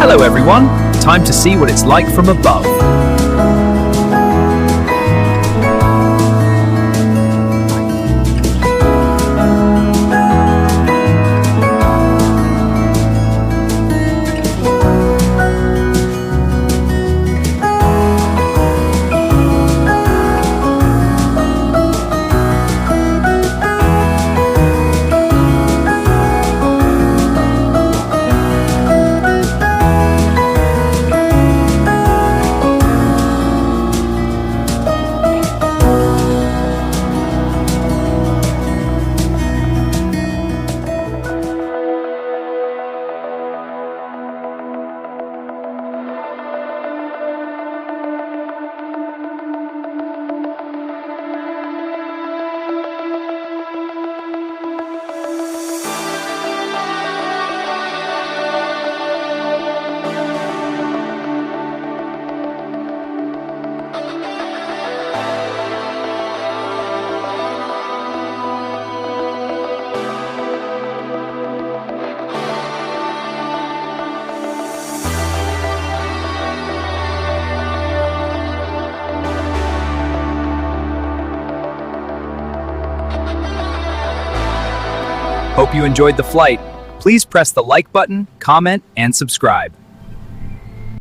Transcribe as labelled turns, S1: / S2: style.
S1: Hello everyone, time to see what it's like from above. Hope you enjoyed the flight. Please press the like button, comment, and subscribe.